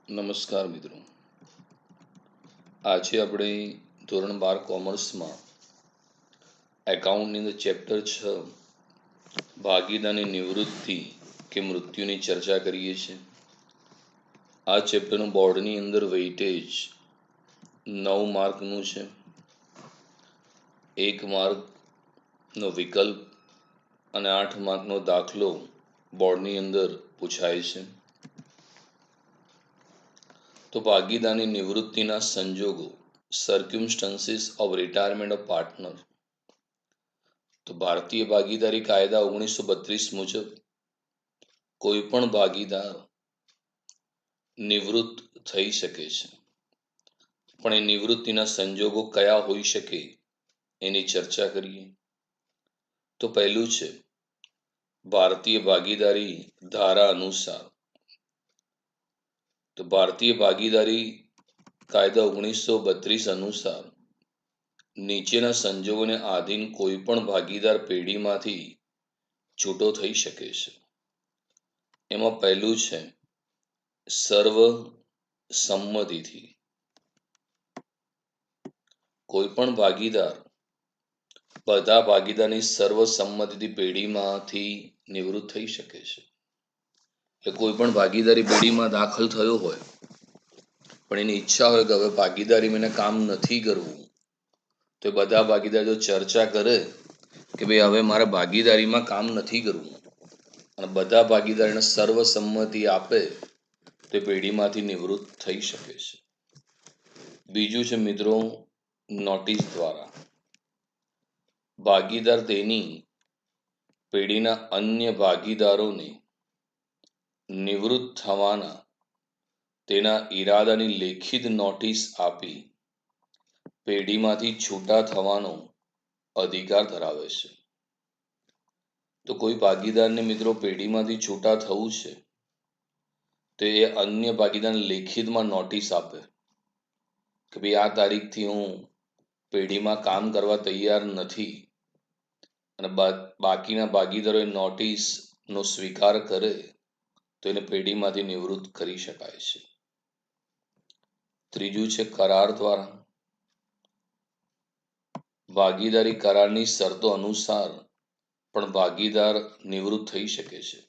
નમસ્કાર મિત્રો. આજે આપણે ધોરણ 12 કોમર્સમાં એકાઉન્ટની અંદર ચેપ્ટર 6 ભાગીદારની નિવૃત્તિ કે મૃત્યુની ચર્ચા કરીએ છીએ. આ ચેપ્ટરનું બોર્ડની અંદર વેઇટેજ 9 માર્કનું છે. 1 માર્કનો વિકલ્પ અને 8 માર્કનો દાખલો બોર્ડની અંદર પૂછાય છે. તો ભાગીદારની નિવૃત્તિના સંજોગો, સર્ક્યુમસ્ટન્સીસ ઓફ રિટાયરમેન્ટ ઓફ પાર્ટનર. તો ભારતીય ભાગીદારી કાયદા 1932 મુજબ કોઈ પણ ભાગીદાર નિવૃત્ત થઈ શકે છે, પણ એ નિવૃત્તિના સંજોગો કયા હોઈ શકે એની ચર્ચા કરીએ. તો પહેલું છે ભારતીય ભાગીદારી ધારા અનુસાર. તો ભારતીય ભાગીદારી કાયદા 1932 અનુસાર નીચેના સંજોગોને આધીન કોઈ પણ ભાગીદાર પેઢીમાંથી છૂટો થઈ શકે છે. એમાં પહેલું છે સર્વ સંમતિથી. કોઈ પણ ભાગીદાર બધા ભાગીદારની સર્વસંમતિથી પેઢીમાંથી નિવૃત્ત થઈ શકે છે. એટલે કોઈ પણ ભાગીદારી પેઢીમાં દાખલ થયો હોય, પણ એની ઈચ્છા હોય કે હવે ભાગીદારી મને કામ નથી કરવું, તો બધા ભાગીદાર જો ચર્ચા કરે કે ભાઈ હવે મારે ભાગીદારીમાં કામ નથી કરવું, અને બધા ભાગીદારીને સર્વસંમતિ આપે, તે પેઢીમાંથી નિવૃત્ત થઈ શકે છે. બીજું છે મિત્રો નોટિસ દ્વારા. ભાગીદાર તેની પેઢીના અન્ય ભાગીદારોને નિવૃત્ત થવાના તેના ઈરાદાની લેખિત નોટિસ આપી પેઢીમાંથી છૂટા થવાનો અધિકાર ધરાવે છે. તો કોઈ ભાગીદારને મિત્રો પેઢીમાંથી છૂટા થવું છે, તો એ અન્ય ભાગીદારને લેખિતમાં નોટિસ આપે કે ભાઈ આ તારીખથી હું પેઢીમાં કામ કરવા તૈયાર નથી, અને બાકીના ભાગીદારો એ નોટિસનો સ્વીકાર કરે તો એને પેઢીમાંથી નિવૃત્ત કરી શકાય છે. ત્રીજું છે કરાર દ્વારા. ભાગીદારી કરારની શરતો અનુસાર પણ ભાગીદાર નિવૃત્ત થઈ શકે છે.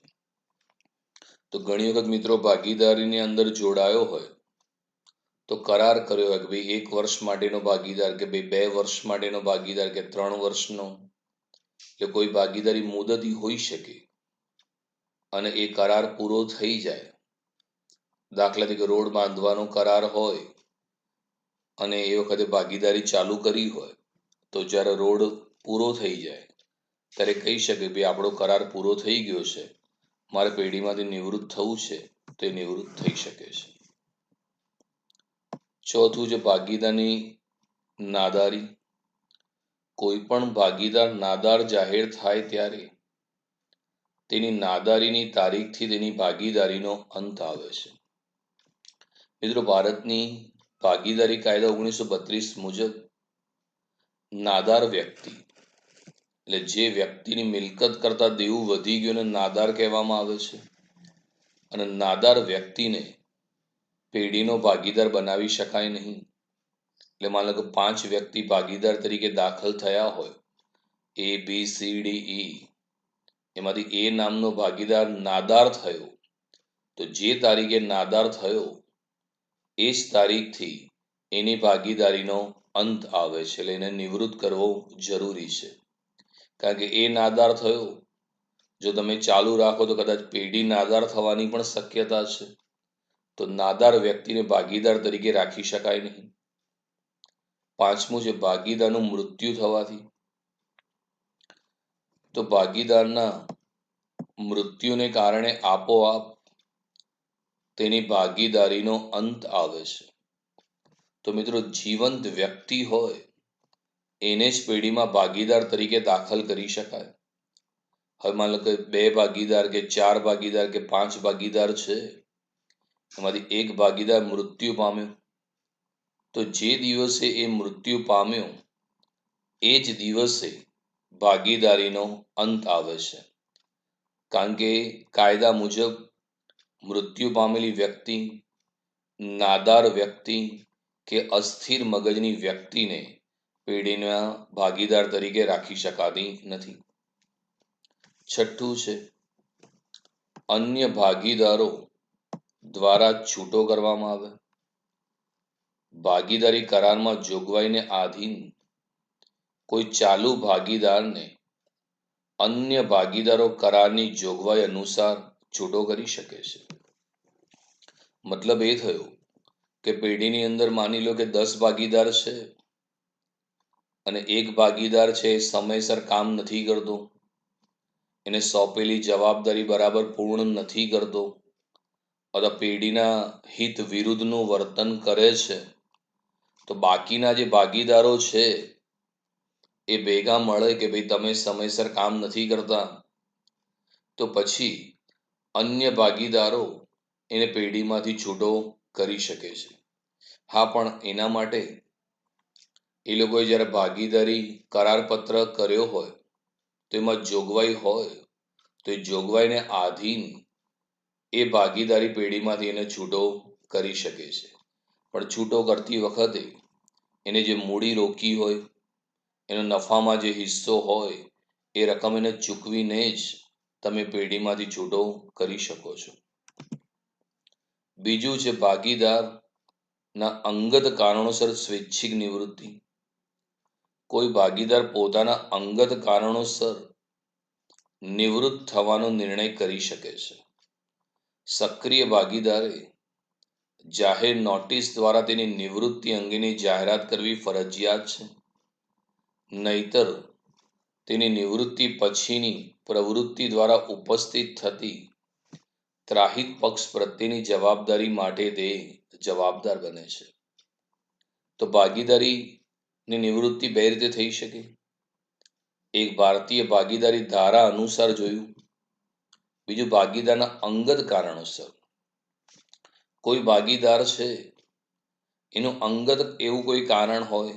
તો ઘણી વખત મિત્રો ભાગીદારીની અંદર જોડાયો હોય તો કરાર કર્યો હોય કે ભાઈ 1 વર્ષ માટેનો ભાગીદાર, કે ભાઈ 2 વર્ષ માટેનો ભાગીદાર, કે 3 વર્ષનો, કે કોઈ ભાગીદારી મુદતી હોઈ શકે, અને એ કરાર પૂરો થઈ જાય. દાખલા તરીકે રોડ બાંધવાનો કરાર હોય અને એ વખતે ભાગીદારી ચાલુ કરી હોય, તો જ્યારે રોડ પૂરો થઈ જાય ત્યારે કહી શકે ભાઈ આપણો કરાર પૂરો થઈ ગયો છે, મારે પેઢીમાંથી નિવૃત્ત થવું છે, તો એ નિવૃત્ત થઈ શકે છે. ચોથું છે ભાગીદારની નાદારી. કોઈ પણ ભાગીદાર નાદાર જાહેર થાય ત્યારે તેની નાદારીની તારીખથી તેની ભાગીદારીનો અંત આવે છે. મિત્રો ભારતની ભાગીદારી કાયદા 1932 મુજબ નાદાર વ્યક્તિ, એટલે જે વ્યક્તિની મિલકત કરતા દેવું વધી ગયું એને નાદાર કહેવામાં આવે છે. અને નાદાર વ્યક્તિને પેઢીનો ભાગીદાર બનાવી શકાય નહીં. એટલે માનો કે 5 વ્યક્તિ ભાગીદાર તરીકે દાખલ થયા હોય, A, B, C, D, E, એમાંથી એ નામનો ભાગીદાર નાદાર થયો, તો જે તારીખે નાદાર થયો એ જ તારીખથી એની ભાગીદારીનો અંત આવે છે. એટલે એને નિવૃત્ત કરવો જરૂરી છે. કારણ કે એ નાદાર થયો, જો તમે ચાલુ રાખો તો કદાચ પેઢી નાદાર થવાની પણ શક્યતા છે. તો નાદાર વ્યક્તિને ભાગીદાર તરીકે રાખી શકાય નહીં. પાંચમું છે ભાગીદારનું મૃત્યુ થવાથી. તો ભાગીદારના મૃત્યુને કારણે આપોઆપ તેની ભાગીદારીનો અંત આવે છે. તો મિત્રો જીવંત વ્યક્તિ હોય એને જ પેઢીમાં ભાગીદાર તરીકે દાખલ કરી શકાય. હવે માનો કે 2 ભાગીદાર, કે 4 ભાગીદાર, કે 5 ભાગીદાર છે, એમાંથી એક ભાગીદાર મૃત્યુ પામ્યો, તો જે દિવસે એ મૃત્યુ પામ્યો એ જ દિવસે ભાગીદારીનો અંત આવે છે. કારણ કે કાયદા મુજબ મૃત્યુ પામેલી વ્યક્તિ નાદાર વ્યક્તિ કે અસ્થિર મગજની વ્યક્તિને પેઢીના ભાગીદાર તરીકે રાખી શકાતી નથી. છઠ્ઠું છે અન્ય ભાગીદારો દ્વારા છૂટો કરવામાં આવે. ભાગીદારી કરારમાં જોગવાઈને આધીન કોઈ ચાલુ ભાગીદારને અન્ય ભાગીદારો કરારની જોગવાઈ અનુસાર છૂટો કરી શકે છે. મતલબ એ થયો કે પેઢીની અંદર માની લો કે 10 ભાગીદાર છે અને એક ભાગીદાર છે એ સમયસર કામ નથી કરતો, એને સોંપેલી જવાબદારી બરાબર પૂર્ણ નથી કરતો અથવા પેઢીના હિત વિરુદ્ધનું વર્તન કરે છે, તો બાકીના જે ભાગીદારો છે એ ભેગા મળે કે ભાઈ તમે સમયસર કામ નથી કરતા, તો પછી અન્ય ભાગીદારો એને પેઢીમાંથી છૂટો કરી શકે છે. હા, પણ એના માટે એ લોકોએ જ્યારે ભાગીદારી કરારપત્ર કર્યો હોય તો એમાં જોગવાઈ હોય તો એ જોગવાઈને આધીન એ ભાગીદારી પેઢીમાંથી એને છૂટો કરી શકે છે. પણ છૂટો કરતી વખતે એને જે મૂડી રોકી હોય, એનો નફામાં જે હિસ્સો હોય, એ રકમ એને ચૂકવીને જ તમે પેઢીમાંથી છૂટો કરી શકો છો. બીજું છે ભાગીદારના અંગત કારણોસર સ્વૈચ્છિક નિવૃત્તિ. કોઈ ભાગીદાર પોતાના અંગત કારણોસર નિવૃત્ત થવાનો નિર્ણય કરી શકે છે. સક્રિય ભાગીદારે જાહેર નોટિસ દ્વારા તેની નિવૃત્તિ અંગેની જાહેરાત કરવી ફરજિયાત છે. નહીતર તેની નિવૃત્તિ પછીની પ્રવૃત્તિ દ્વારા ઉપસ્થિત થતી ત્રાહિત પક્ષ પ્રત્યેની જવાબદારી માટે તે જવાબદાર બને છે. તો ભાગીદારીની નિવૃત્તિ બે રીતે થઈ શકે. એક ભારતીય ભાગીદારી ધારા અનુસાર જોયું, બીજું ભાગીદારના અંગત કારણોસર. કોઈ ભાગીદાર છે એનું અંગત એવું કોઈ કારણ હોય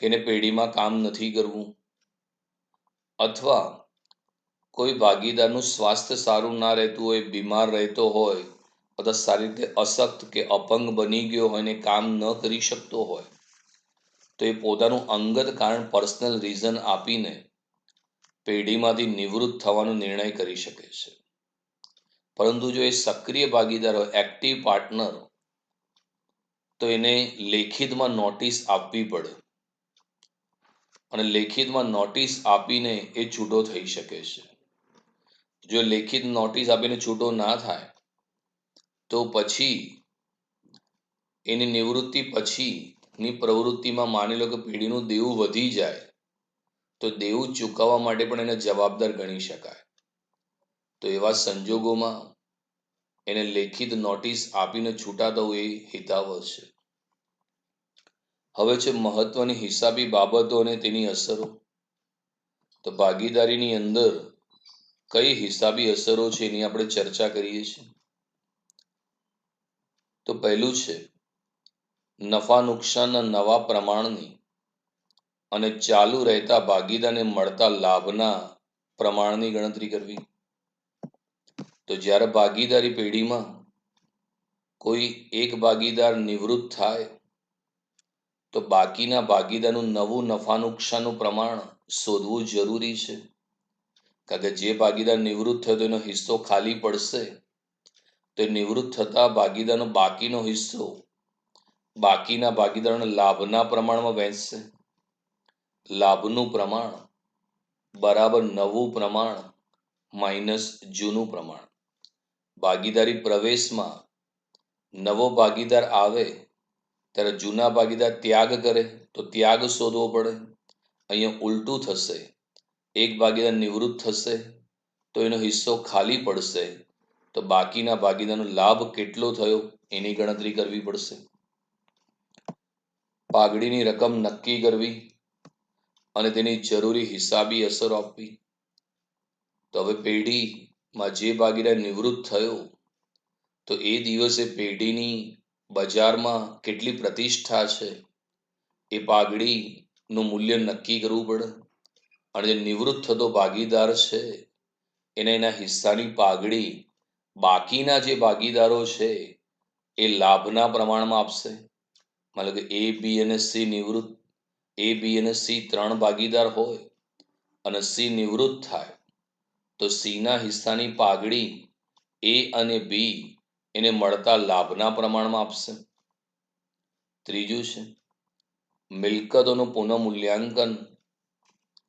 કે એને પેઢીમાં કામ નથી કરવું, અથવા કોઈ ભાગીદારનું સ્વાસ્થ્ય સારું ના રહેતું હોય, બીમાર રહેતો હોય, અથવા સારી રીતે અશક્ત કે અપંગ બની ગયો હોય ને કામ ન કરી શકતો હોય, તો એ પોતાનું અંગત કારણ પર્સનલ રીઝન આપીને પેઢીમાંથી નિવૃત્ત થવાનો નિર્ણય કરી શકે છે. પરંતુ જો એ સક્રિય ભાગીદાર હોય, એક્ટિવ પાર્ટનર, તો એને લેખિતમાં નોટિસ આપવી પડે અને લેખિતમાં નોટિસ આપીને એ છૂટો થઈ શકે છે. જો લેખિત નોટિસ આપીને છૂટો ના થાય તો પછી એની નિવૃત્તિ પછીની પ્રવૃત્તિમાં માની લો કે પેઢીનું દેવું વધી જાય તો દેવું ચૂકવવા માટે પણ એને જવાબદાર ગણી શકાય. તો એવા સંજોગોમાં એને લેખિત નોટિસ આપીને છૂટા થવું એ હિતાવહ છે. હવે છે મહત્વની હિસાબી બાબતો અને તેની અસરો. તો ભાગીદારીની અંદર કઈ હિસાબી અસરો છે એની આપણે ચર્ચા કરીએ છીએ. તો પહેલું છે નફા નુકસાનના નવા પ્રમાણની અને ચાલુ રહેતા ભાગીદારને મળતા લાભના પ્રમાણની ગણતરી કરવી. તો જ્યારે ભાગીદારી પેઢીમાં કોઈ એક ભાગીદાર નિવૃત્ત થાય તો બાકીના ભાગીદારનું નવું નફા નુકસાનનું પ્રમાણ શોધવું જરૂરી છે. કારણ કે જે ભાગીદાર નિવૃત્ત થયો એનો હિસ્સો ખાલી પડશે તો નિવૃત્ત થતા ભાગીદારનો બાકીનો હિસ્સો બાકીના ભાગીદારોના લાભના પ્રમાણમાં વહેંચશે. લાભનું પ્રમાણ બરાબર નવું પ્રમાણ માઇનસ જૂનું પ્રમાણ. ભાગીદારી પ્રવેશમાં નવો ભાગીદાર આવે ત્યારે જૂના ભાગીદાર ત્યાગ કરે તો ત્યાગ શોધવો પડે. અહીંયા ઉલટું થશે, એક ભાગીદાર નિવૃત્ત થશે તો એનો હિસ્સો ખાલી પડશે, તો બાકીના ભાગીદારનો લાભ કેટલો થયો એની ગણતરી કરવી પડશે. પાઘડીની રકમ નક્કી કરવી અને તેની જરૂરી હિસાબી અસરો આપવી. તો હવે પેઢીમાં જે ભાગીદાર નિવૃત્ત થયો તો એ દિવસે પેઢીની બજારમાં કેટલી પ્રતિષ્ઠા છે એ પાઘડીનું મૂલ્ય નક્કી કરવું પડે. અને જે નિવૃત્ત થતો ભાગીદાર છે એને એના હિસ્સાની પાઘડી બાકીના જે ભાગીદારો છે એ લાભના પ્રમાણમાં આપશે. માનો કે એ બી અને સી નિવૃત્ત, એ બી અને સી 3 ભાગીદાર હોય અને સી નિવૃત્ત થાય તો સીના હિસ્સાની પાઘડી એ અને બી એને મળતા લાભના પ્રમાણમાં આપશે. ત્રીજું છે મિલકતોનું પુનઃમૂલ્યાંકન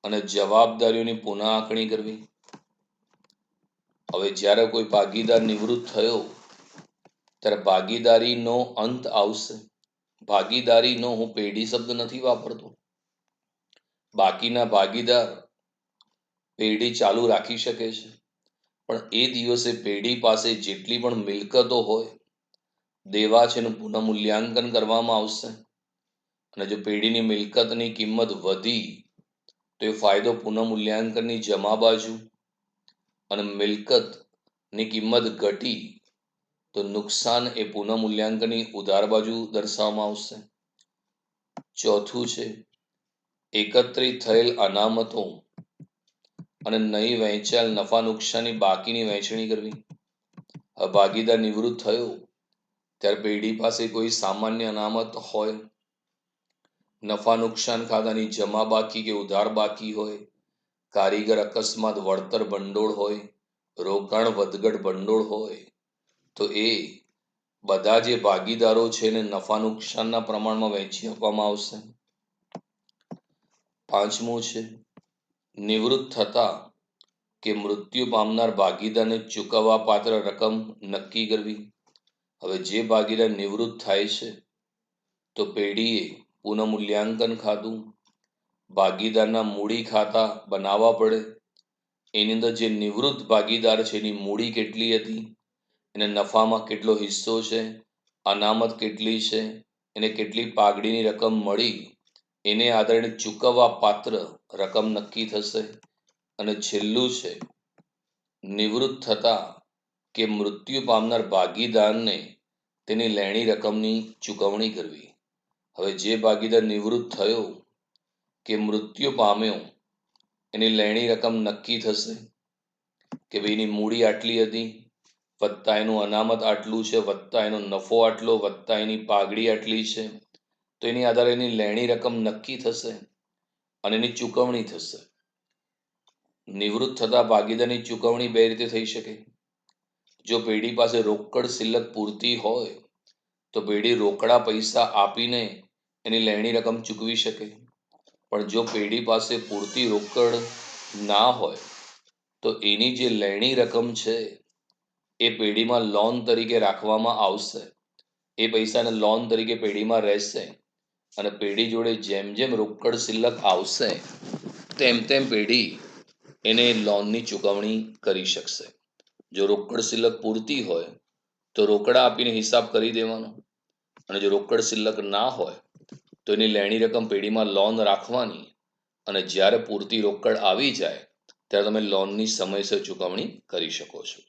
અને જવાબદારીઓની પુનઃ આંકણી કરવી. હવે જ્યારે કોઈ ભાગીદાર નિવૃત્ત થયો ત્યારે ભાગીદારીનો અંત આવશે. ભાગીદારીનો હું પેઢી શબ્દ નથી વાપરતો. બાકીના ભાગીદાર પેઢી ચાલુ રાખી શકે છે, પણ એ દિવસે પેઢી પાસે જેટલી પણ મિલકતો હોય, દેવા છે એનું પુનઃમૂલ્યાંકન કરવામાં આવશે. અને જો પેઢીની મિલકતની કિંમત વધી તો એ ફાયદો પુનઃમૂલ્યાંકનની જમા બાજુ અને મિલકતની કિંમત ઘટી તો નુકસાન એ પુનઃમૂલ્યાંકનની ઉધાર બાજુ દર્શાવવામાં આવશે. ચોથું છે એકત્રિત થયેલ અનામતો અને નહીં વહેંચાયેલ નફા નુકસાનની બાકીની વહેંચણી કરવી. ભાગીદાર નિવૃત્ત થયો ત્યારે પેઢી પાસે કોઈ સામાન્ય અનામત હોય, નફા નુકસાન ખાતાની જમા બાકી કે ઉધાર બાકી હોય, કારીગર અકસ્માત વળતર ભંડોળ હોય, રોકાણ વધઘટ ભંડોળ હોય, તો એ બધા જે ભાગીદારો છે એને નફા નુકસાનના પ્રમાણમાં વહેંચી આપવામાં આવશે. પાંચમું છે નિવૃત્ત થતા કે મૃત્યુ પામનાર ભાગીદારને ચૂકવવા પાત્ર રકમ નક્કી કરવી. હવે જે ભાગીદાર નિવૃત્ત થાય છે તો પેઢીએ પુનઃમૂલ્યાંકન ખાતું, ભાગીદારના મૂડી ખાતા બનાવવા પડે. એની અંદર જે નિવૃત્ત ભાગીદાર છે એની મૂડી કેટલી હતી, એને નફામાં કેટલો હિસ્સો છે, અનામત કેટલી છે, એને કેટલી પાઘડીની રકમ મળી, એને આધારે ચૂકવવા પાત્ર રકમ નક્કી થશે. અને છેલ્લું છે નિવૃત્ત થતા કે મૃત્યુ પામનાર ભાગીદારને તેની લેણી રકમની ચૂકવણી કરવી. હવે જે ભાગીદાર નિવૃત્ત થયો કે મૃત્યુ પામ્યો એની લેણી રકમ નક્કી થશે કે ભાઈ એની મૂડી આટલી હતી, વત્તા એનું અનામત આટલું છે, વત્તા એનો નફો આટલો, વત્તા એની પાઘડી આટલી છે. તો એની આધારે એની લેણી રકમ નક્કી થશે અને એની ચૂકવણી થશે. નિવૃત્ત થતા ભાગીદારની ચૂકવણી બે રીતે થઈ શકે. જો પેઢી પાસે રોકડ શિલ્લક પૂરતી હોય તો પેઢી રોકડા પૈસા આપીને એની લેણી રકમ ચૂકવી શકે. પણ જો પેઢી પાસે પૂરતી રોકડ ના હોય તો એની જે લેણી રકમ છે એ પેઢીમાં લોન તરીકે રાખવામાં આવશે. એ પૈસાને લોન તરીકે પેઢીમાં રહેશે અને પેઢી જોડે જેમ જેમ રોકડ શિલ્લક આવશે તેમ તેમ પેઢી એને લોનની ચૂકવણી કરી શકશે. જો રોકડ શિલ્લક પૂરતી હોય તો રોકડા આપીને હિસાબ કરી દેવાનો, અને જો રોકડ શિલ્લક ના હોય તો એની લેણી રકમ પેઢીમાં લોન રાખવાની, અને જ્યારે પૂરતી રોકડ આવી જાય ત્યારે તમે લોનની સમયસર ચૂકવણી કરી શકો છો.